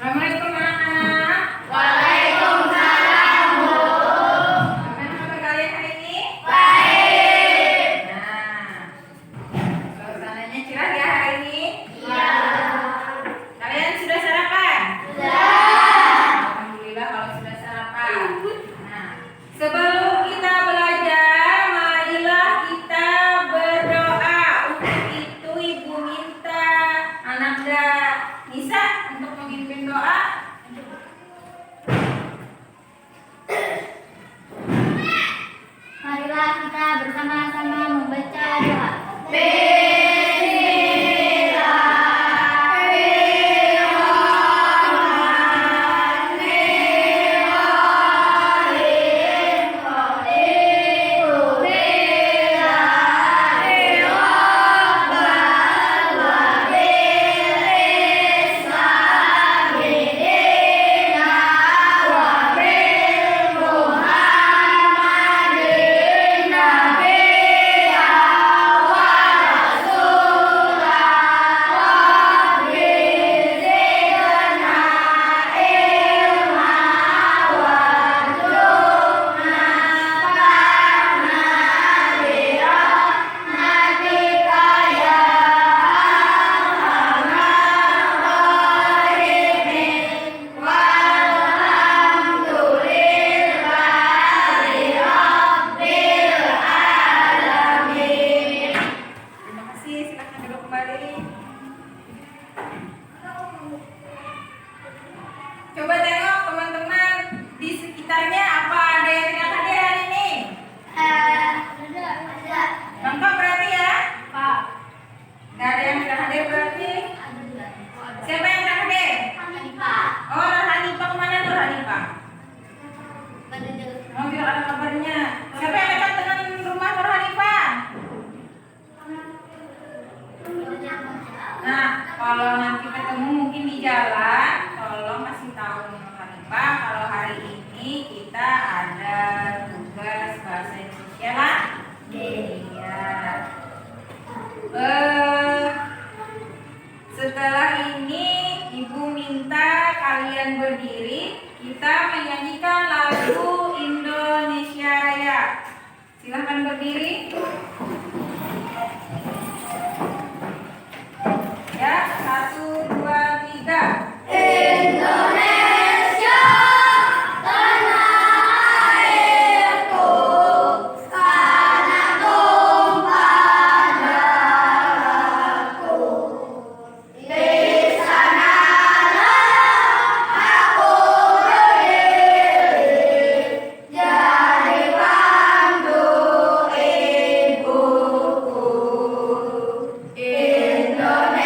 Assalamualaikum anak-anak. Waalaikumsalam, Bu. Bagaimana kabar kalian hari ini? Baik. Nah, suasananya cerah ya hari ini? Iya. Kalian sudah sarapan? Sudah. Alhamdulillah kalau sudah sarapan. Nah, sebelum kita belajar, marilah kita berdoa. Untuk itu Ibu minta Ananda Nisa untuk memimpin doa. Marilah kita bersama-sama membaca doa. Terima kasih, silakan duduk kembali. Coba tengok teman-teman di sekitarnya, apa ada yang tidak hadir hari ini? Lengkap berarti ya? Nggak ada yang tidak hadir berarti? Siapa yang tidak hadir? Oh, Nur Hanifah, kemana Nur Hanifah? Oh, tidak ada kabarnya. Siapa yang dekat dengan rumah Nur Hanifah? Nah, kalau nanti ketemu mungkin di jalan, tolong kasih tahu Nur Hanifah kalau hari ini kita ada tugas bahasa Indonesia lah. Iya. Setelah ini Ibu minta kalian berdiri, kita menyanyikan lagu Indonesia Raya. Silahkan berdiri. Ya, 1, 2, 3. Indonesia, tanah airku, tanah tumpah darahku. Di sanalah aku berdiri, jadi pandu ibuku. Indonesia.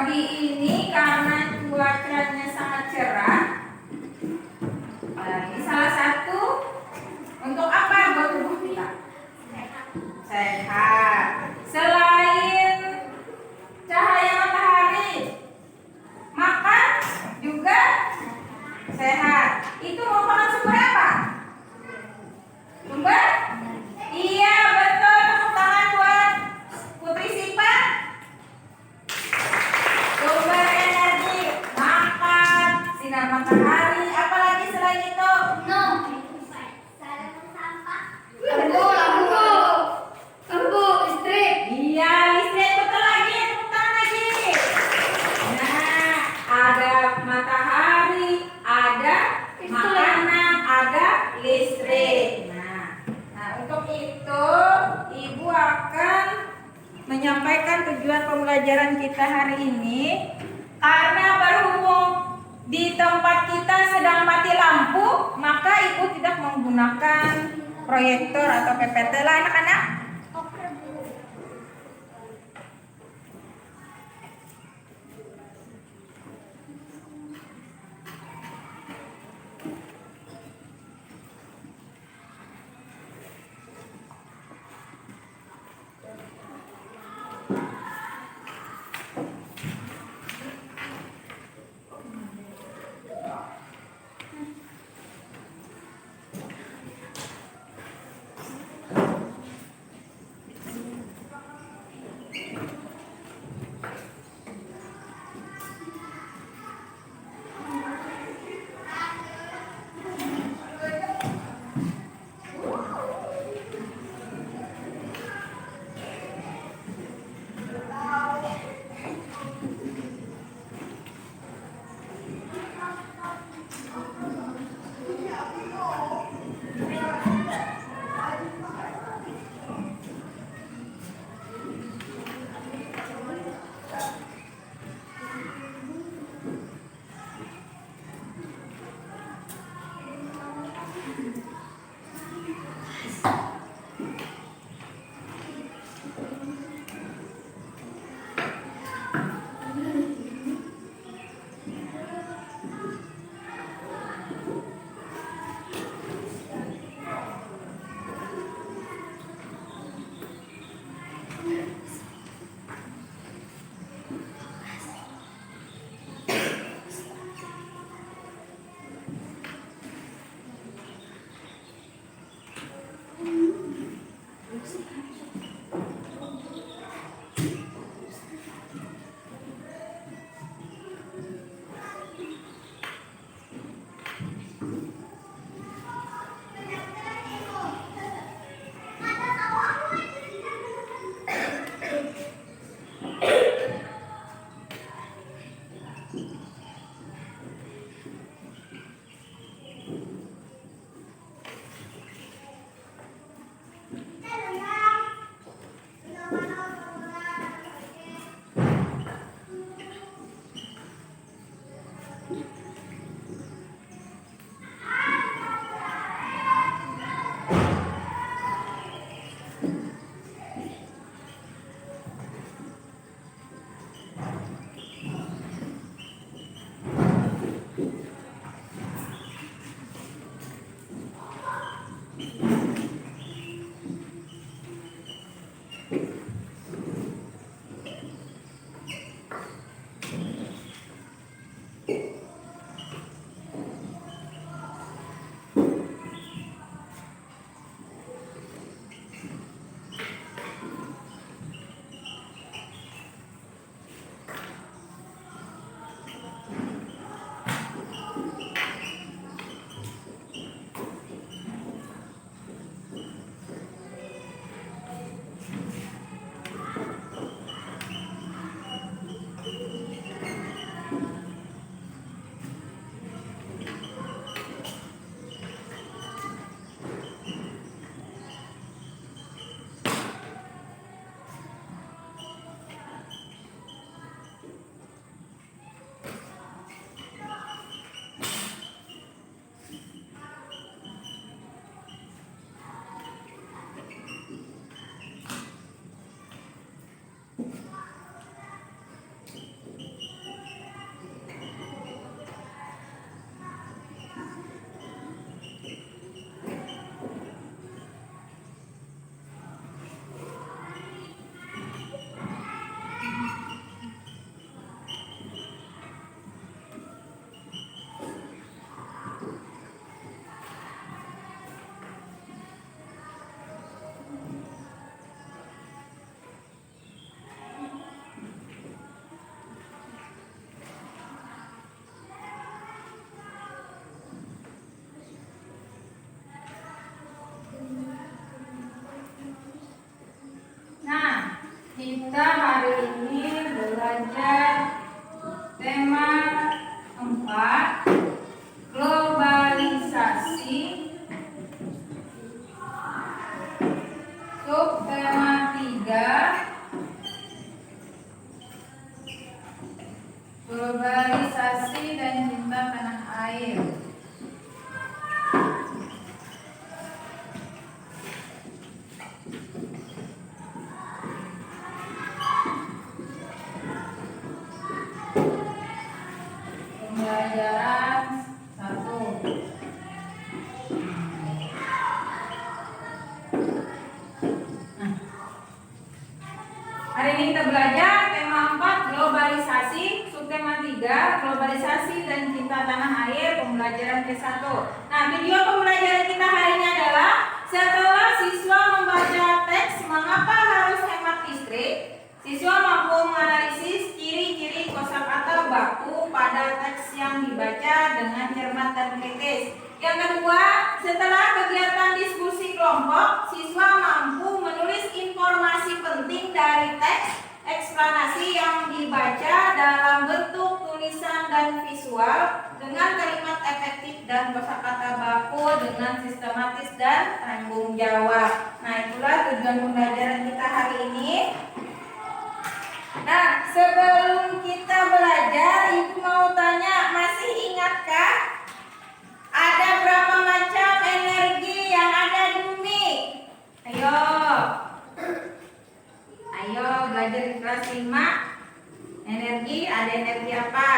Pagi ini karena cuacanya sangat cerah. Ini salah satu untuk apa buat tubuh kita? Sehat. Selain cahaya matahari, makan juga sehat. Itu merupakan sumber apa? Sumber? Iya betul. Tepuk tangan buat Putri Sipa. Sumber energi, makan, sinar matahari. Apalagi selain itu? No. Lampu, listrik. Iya, listrik betul lagi. Tepuk tangan lagi. Nah, ada matahari, ada makanan, ada listrik. Nah, untuk itu Ibu akan menyampaikan tujuan pembelajaran kita hari ini. Karena berhubung di tempat kita sedang mati lampu, maka Ibu tidak menggunakan proyektor atau PPT lah anak-anak. Oke, Bu. Kita hari ini belajar tema 4, globalisasi. Subtema 3, globalisasi dan cinta tanah air. Pembelajaran 1. Hari ini kita belajar tema 4, globalisasi, subtema 3, globalisasi dan cinta tanah air, pembelajaran ke-1. Nah, video pembelajaran kita hari ini adalah setelah siswa membaca teks mengapa harus hemat listrik, siswa mampu menganalisis ciri-ciri kosakata baku pada teks yang dibaca dengan cermat dan kritis. Yang kedua, setelah kegiatan diskusi kelompok, siswa mampu menulis informasi penting dari teks eksplanasi yang dibaca dalam bentuk tulisan dan visual dengan kalimat efektif dan kosakata baku dengan sistematis dan tanggung jawab. Nah, itulah tujuan pembelajaran kita hari ini. Nah, sebelum kita belajar, Ibu mau tanya, masih ingatkah ada berapa macam energi yang ada di bumi? Ayo. Ayo belajar di kelas 5. Energi, ada energi apa?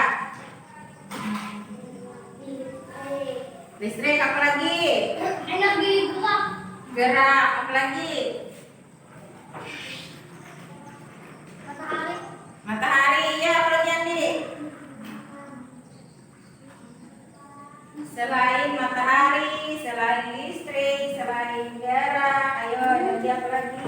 Listrik, apa lagi? Energi gerak. Gerak, apa lagi? Matahari. Matahari, ya, apa lagi Andi? Selain matahari, selain listrik, selain gerak, ayo energi apa lagi?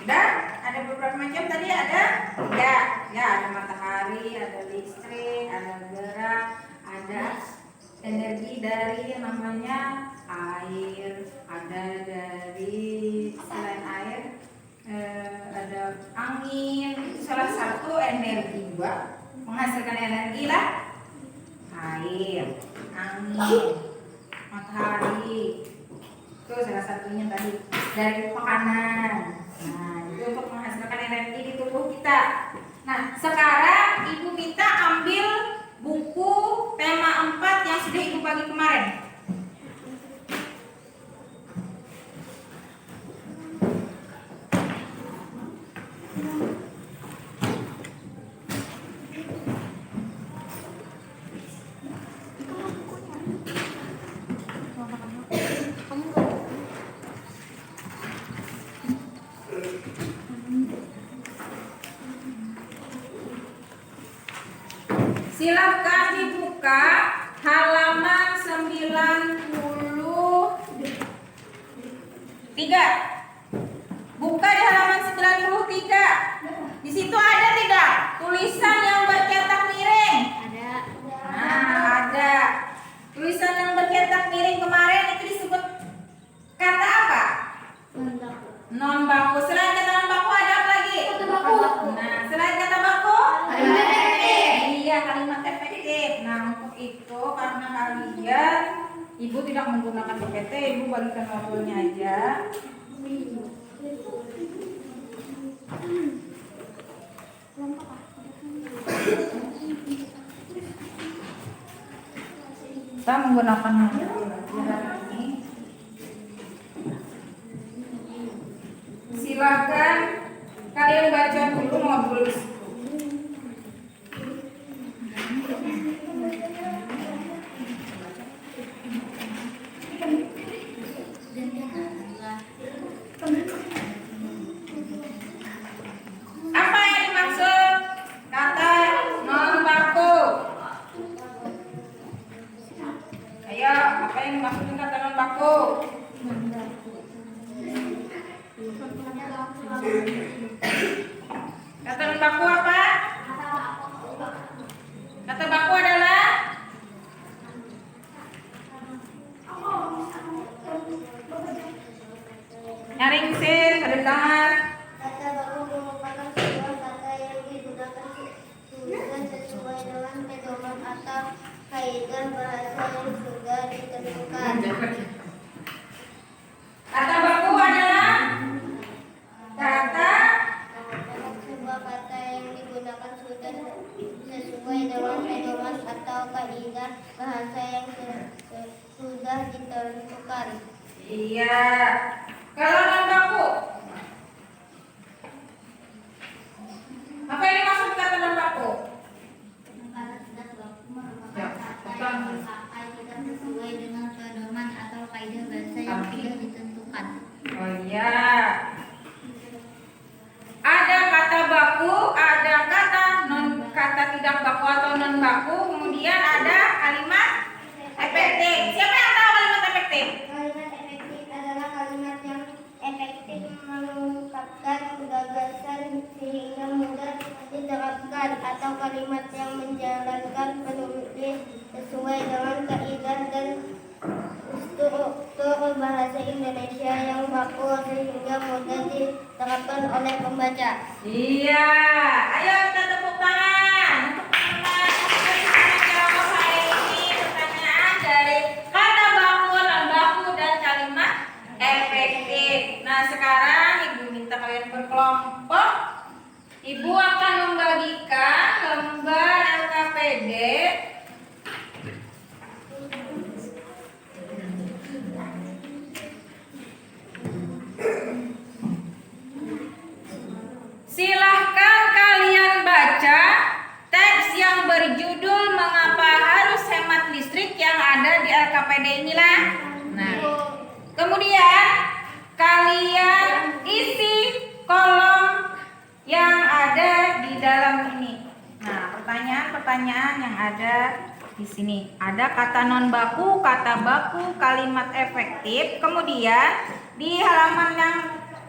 Udah? Ada beberapa macam tadi ada? Ya, ya ada matahari, ada listrik, ada gerak, ada energi dari yang namanya air, ada dari selain air ada angin. Itu salah satu energi juga, menghasilkan energi lah. Air, angin, matahari, itu salah satunya tadi dari makanan. Nah, itu untuk menghasilkan energi di tubuh kita. Nah, sekarang Ibu minta ambil buku tema 4 yang sudah Ibu bagi kemarin. Silakan dibuka halaman 93. Buka di halaman 93. Di situ ada tidak tulisan yang bercetak miring? Ada. Nah, ada. Tulisan yang bercetak miring kemarin itu disebut kata apa? Non baku. Selain kata non baku ada apa lagi? Kata baku. Nah, selain kata baku? Kalimat efektif. Iya, kalimat efektif. Nah, untuk itu karena kalian Ibu tidak menggunakan PPT, Ibu bagikan modulnya aja. Kita menggunakan modul ini. Silakan kalian baca dulu modul di situ. Apa yang dimaksud kata non baku? Ayo, apa yang dimaksud kata non baku? Kata non baku apa? Kata baku adalah bahasa yang sudah ditentukan. Kata baku adalah kata Sebuah kata yang digunakan sudah sesuai dengan pedoman atau kaidah bahasa yang sudah ditentukan. iya. Kalau non baku, apa yang dimaksud kata non baku? Kata tidak baku merupakan Ya, kata betul. yang dipakai tidak sesuai dengan pedoman atau kaidah bahasa yang sudah ditentukan. Oh iya. Ada kata baku, ada kata tidak baku atau non baku, kemudian ada kalimat efektif. Siapa yang tahu kalimat efektif? Kalimat efektif adalah kalimat yang efektif mengungkapkan gagasan sehingga mudah diterapkan, atau kalimat yang menjalankan penulis sesuai dengan kaidah dan struktur bahasa Indonesia yang baku sehingga mudah diterapkan oleh pembaca. Iya. Ayo kita tepuk tangan untuk teman-teman yang menjawab hari ini pertanyaan dari kata baku, non baku, dan kalimat efektif. Nah, sekarang Ibu minta kalian berkelompok. Ibu akan membagikan lembar LKPD silahkan kalian baca teks yang berjudul Mengapa Harus Hemat Listrik yang ada di LKPD inilah. Nah, kemudian kalian isi kolom yang ada di dalam ini. Nah, pertanyaan-pertanyaan yang ada di sini. Ada kata non baku, kata baku, kalimat efektif. Kemudian di halaman yang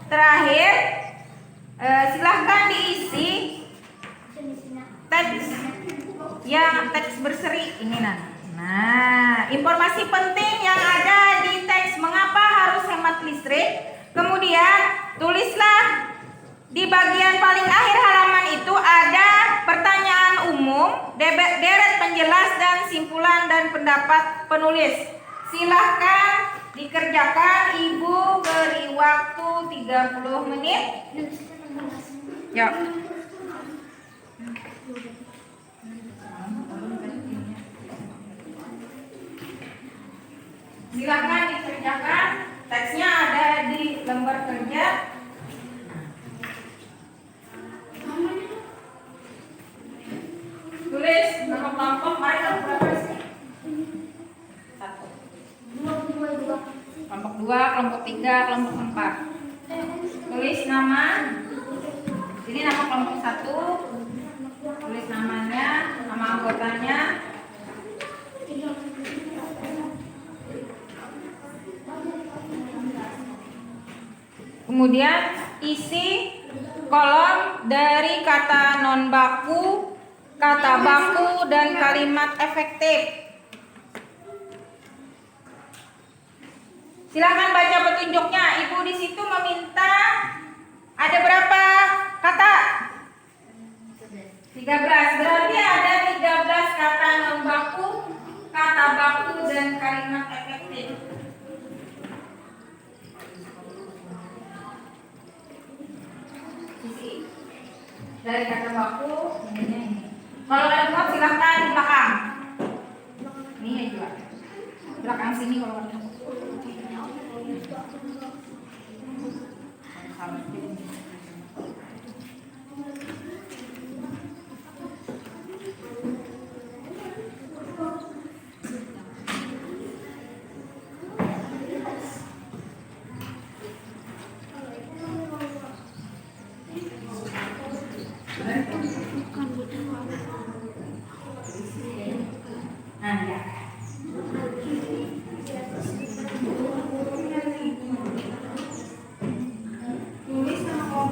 terakhir silahkan diisi teks berseri ini. Nah, informasi penting yang ada di teks mengapa harus hemat listrik. Kemudian tulislah di bagian paling akhir halaman itu ada pertanyaan umum, deret penjelas dan simpulan dan pendapat penulis. Silahkan dikerjakan. Ibu beri waktu 30 menit. Yuk. Silakan dikerjakan. Teksnya ada di lembar kerja. Tulis nama kelompok. Mari berapa di sini? 1. Kelompok 2, kelompok 3, kelompok 4. Tulis nama. Ini nama kelompok 1. Tulis namanya, nama anggotanya. Kemudian isi kolom dari kata non baku, kata baku, dan kalimat efektif. Silakan baca petunjuknya. Ibu di situ meminta ada berapa kata? 13. Berarti ada 13 kata non baku, kata baku, dan kalimat efektif. Dari kata baku ini. Kalau ada muat silahkan di belakang. Ini ya juga. Belakang sini kalau ada. Nah, ya. Tulis nama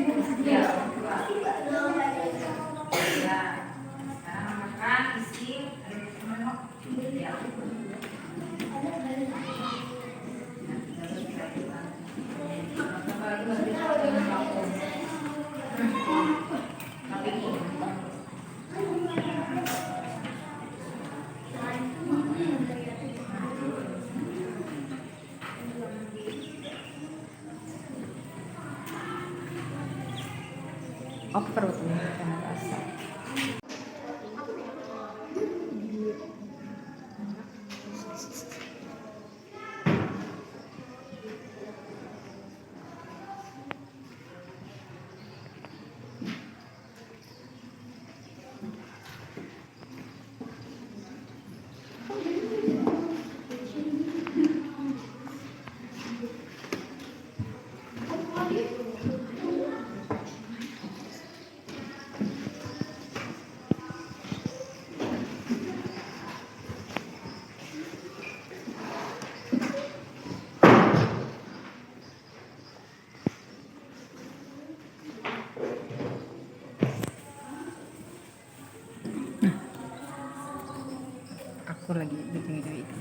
Ya, dua. Ya. Sekarang makan isi. Ya. Oh, perutnya karena rasa. Aku lagi bikin itu.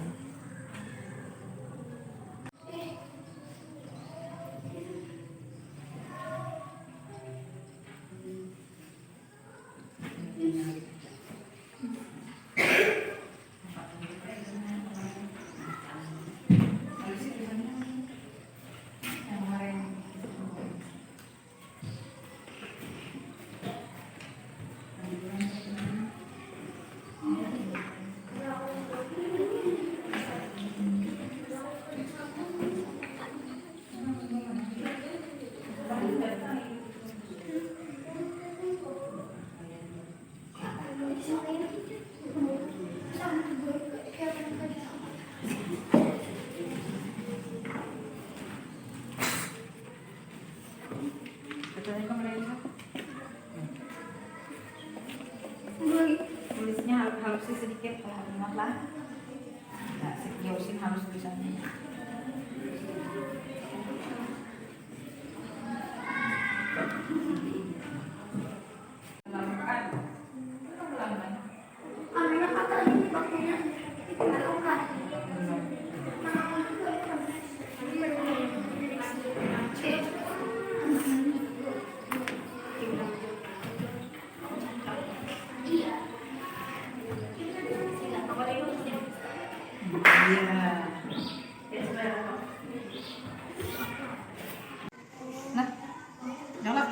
Tulisnya halusin sedikit kalau ingat lah. Nah, jauhin halus tulisannya. Anak kata ini waktunya Nah, nyala.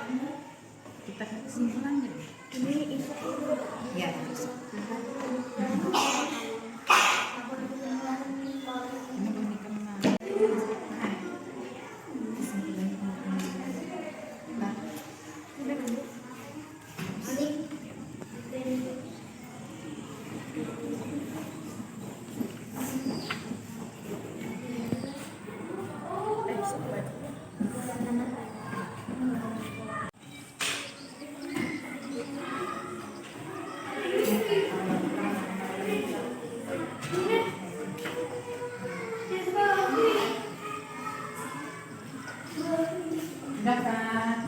Kita simpan aja. ini isu. Ya, terus. Ini bunyi kemana? Nah, udah kan? Udah kan?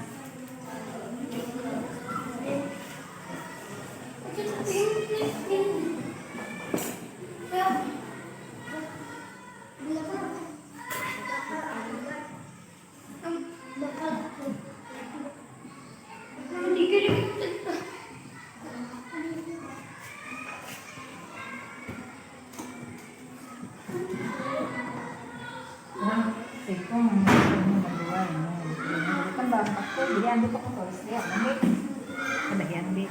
Iko berdua ini kan bang aku jadi ambil kok tulis ya nanti kebagian B.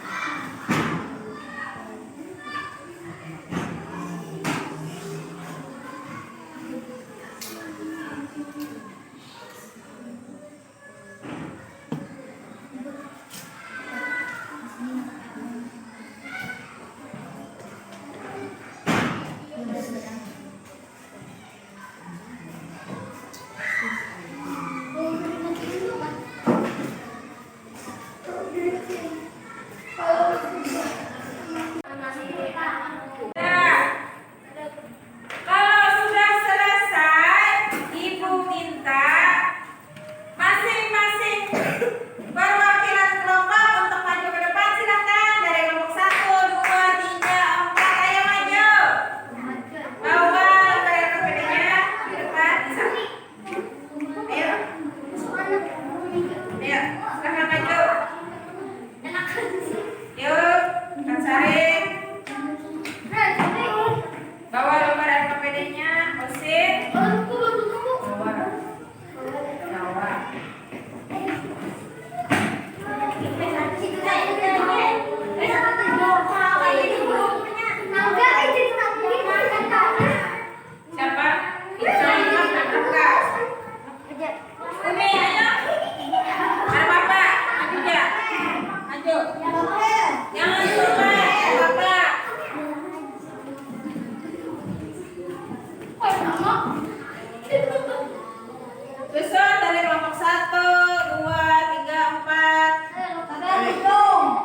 Silakan maju. Yuk, Kak Sari. Bawa lembar LKPD-nya, Osin. Bawa. Bawa. Siapa? Umi, ayo. Ada Bapak. Maju ya. Maju. Jangan lupa, Bapak. Susun dari kelompok 1, 2, 3, 4.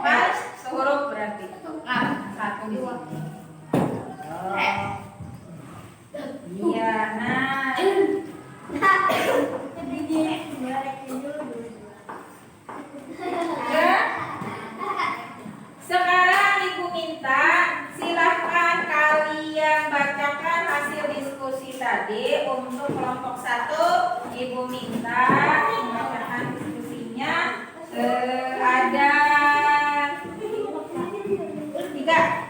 4 sehuruf berarti. Nah, 1 di sini. Iya, nah. Ya. Sekarang Ibu minta silahkan kalian bacakan hasil diskusi tadi. Untuk kelompok 1 Ibu minta membacakan diskusinya. Ada 3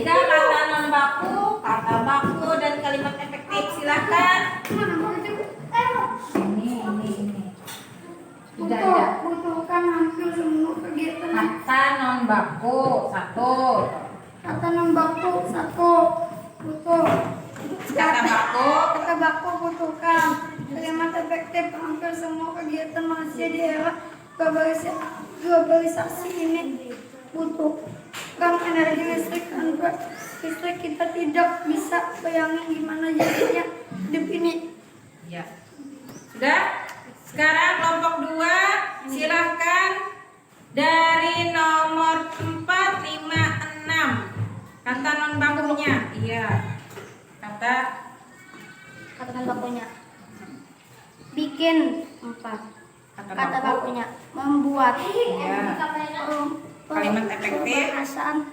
kata non baku, kata baku dan kalimat efektif. Silahkan. Ini. Tidak. Butuhkan hampir semua kegiatan. Kata non baku 1. Kata non baku 1. Butuh. Kata baku butuhkan. Kalimat efektif hampir semua kegiatan manusia di era globalisasi ini butuhkan energi listrik. Tanpa listrik kita tidak bisa bayangin gimana jadinya hidup ini. Ya. Sudah? Sekarang kelompok 2 silahkan dari nomor 4, 5, 6. Kata non bakunya. Iya. Kata non bakunya. Bikin 4. Kata bakunya membuat. Ya. Kalimat efektif. Perasaan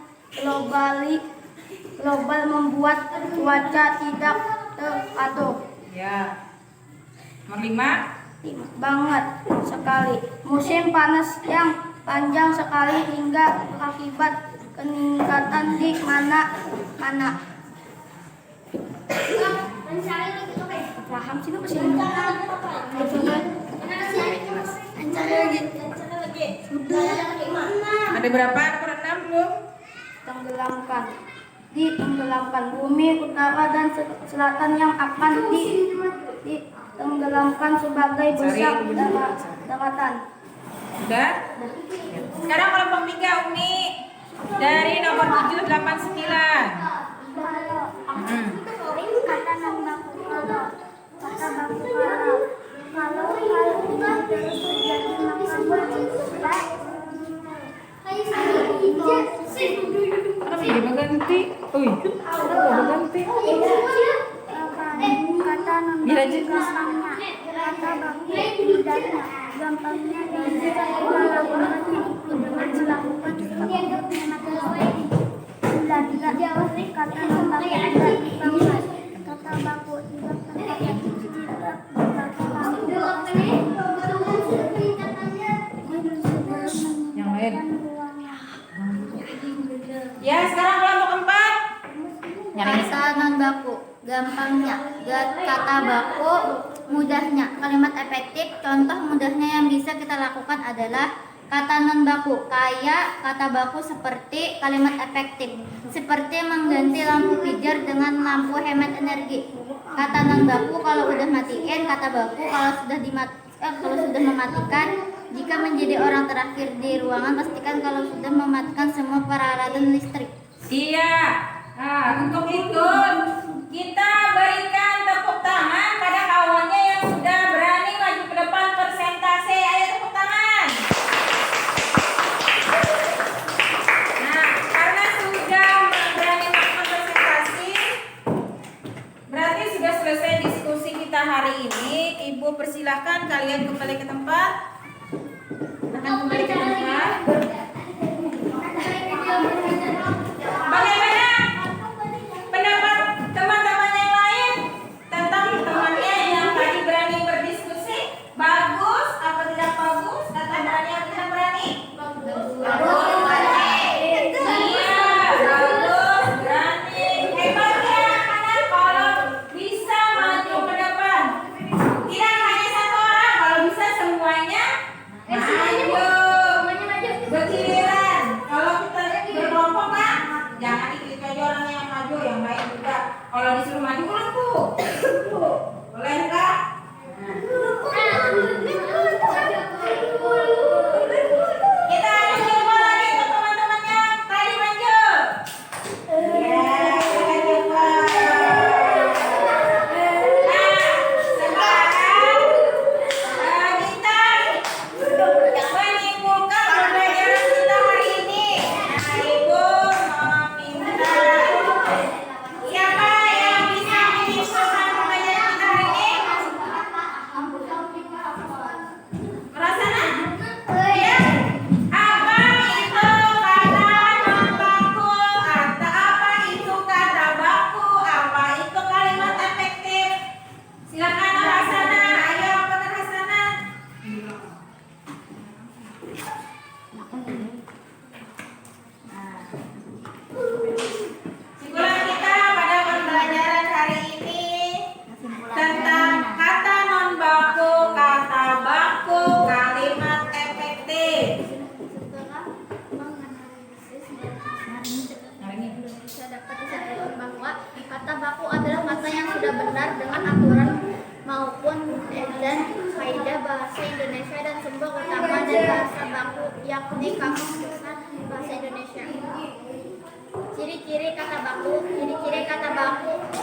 global membuat cuaca tidak teratur. Ya. Nomor 5. Banget sekali. Musim panas yang panjang sekali hingga akibat peningkatan di mana. Paham sih apa sih? Ada berapa? Nomor 6 belum? Ditenggelamkan bumi utara dan selatan yang akan ditenggelamkan sebagai besar daratan. Sudah? Sekarang kelompok 3 Umi dari nomor 7, 8, 9. Kata non baku kalau hal ini terus terjadi maka berubah. Kenapa jadi berganti? Oh iya, kenapa berganti? Kata non baku gampangnya, kata baku mudahnya, gampangnya dan melakukan dengan melakukan kata non baku gampang, kata baku Yang lain. Ya, sekarang kelompok 4. kata non baku gampangnya, kata baku mudahnya. Kalimat efektif, contoh mudahnya yang bisa kita lakukan adalah kata non baku kayak kata baku seperti kalimat efektif seperti mengganti lampu pijar dengan lampu hemat energi. Kata non baku kalau udah matiin, kata baku kalau sudah mematikan. Jika menjadi orang terakhir di ruangan, pastikan kalau sudah mematikan semua peralatan listrik. Iya. Nah, untuk itu kita berikan tepuk tangan pada kawannya yang sudah berani maju ke depan presentasi. Ayo tepuk tangan. Nah, karena sudah berani melakukan presentasi, berarti sudah selesai diskusi kita hari ini. Ibu persilahkan kalian kembali ke tempat. Kembali ke tempat. Bagaimana pendapat teman-teman yang lain tentang temannya yang tadi berani berdiskusi? Bagus Maju. Bergiliran. Kalau kita berkelompok kan, jangan ikut aja orang yang maju, yang lain juga. Kalau disuruh maju ulang tuh. Boleh enggak? Kita adu coba lagi ke teman-temannya. Tadi maju. Ya, kita coba. Nah, sekarang kita menyimpulkan pembelajaran kita hari ini. Nah, Ibu meminta siapa yang bisa menyimpulkan pembelajaran kita hari ini? Merasana? Ya. Apa itu kata non baku? Atau apa itu kata baku? Apa itu kalimat efektif? Silakan Merasana. Ayo, benar Hasana. Simpulan kita pada pembelajaran hari ini tentang kata non baku, kata baku, kalimat efektif. Setelah menganalisis Indonesia dapat disampaikan bahwa kata baku adalah kata yang sudah benar dengan aturan maupun dan kaidah bahasa Indonesia dan sumber utama dari bahasa baku yakni Kamus Besar Bahasa Indonesia. Ciri-ciri kata baku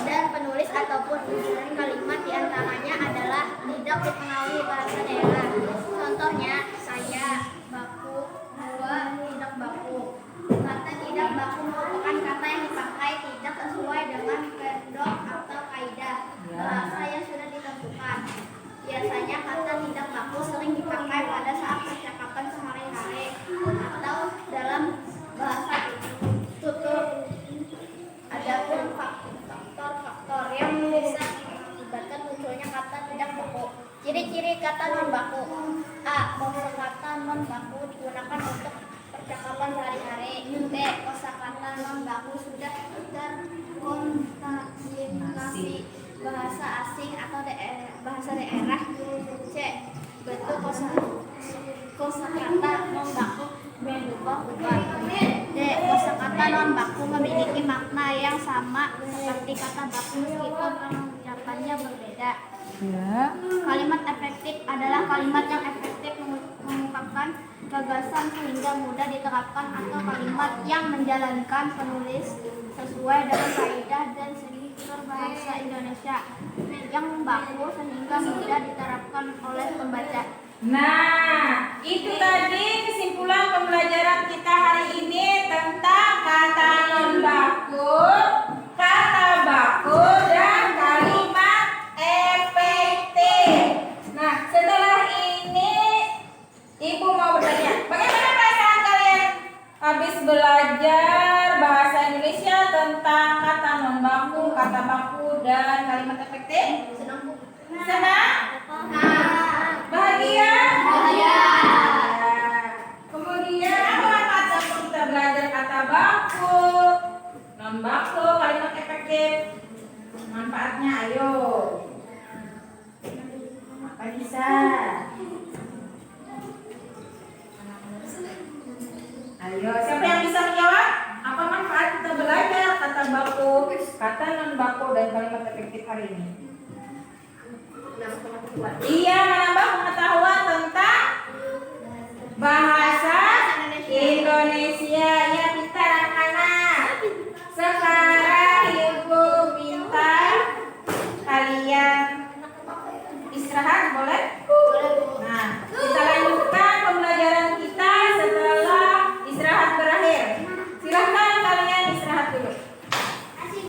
dan penulis ataupun usulan kalimat diantaranya adalah tidak dipengaruhi bahasa daerah. Contohnya saya, baku, gua, tidak baku. Kata tidak baku merupakan kata yang dipakai tidak sesuai dengan kedok atau kaidah bahasa yang sudah ditentukan. Biasanya kata tidak baku sering dipakai pada saat percakapan sehari-hari atau dalam bahasa tutur. Adapun faktor-faktor yang bisa mengakibatkan munculnya kata tidak baku. Ciri-ciri kata non baku. A. Kosakata non baku digunakan untuk percakapan sehari-hari. B. Kosakata non baku sudah terkontaminasi bahasa asing atau bahasa daerah. C. Bentuk kosakata non baku berubah-ubah. D. Kosakata non baku memiliki makna yang sama seperti kata baku meskipun pengucapannya berbeda. Ya. Kalimat efektif adalah kalimat yang efektif mengungkapkan gagasan sehingga mudah diterapkan atau kalimat yang menjalankan penulis sesuai dengan kaidah dan struktur bahasa Indonesia yang baku sehingga mudah diterapkan oleh pembaca. Nah, itu tadi kesimpulan pembelajaran kita hari ini tentang kata non baku, kata baku, dan kalimat efektif. Nah, setelah ini Ibu mau bertanya, bagaimana perasaan kalian habis belajar bahasa Indonesia tentang kata non baku, kata baku, dan kalimat efektif? Senang Bu? Senang? Bahagia? Bahagia. Kemudian apa manfaat untuk kita belajar kata baku, non baku, kalimat efektif? Manfaatnya ayo. Apa bisa? Ayo, siapa yang bisa menjawab? Apa manfaat kita belajar kata baku, kata non baku, dan kalimat efektif hari ini? Iya, menambah pengetahuan tentang bahasa Indonesia. Ya, pintar anak-anak. Sekarang Ibu minta kalian istirahat, boleh? Nah, kita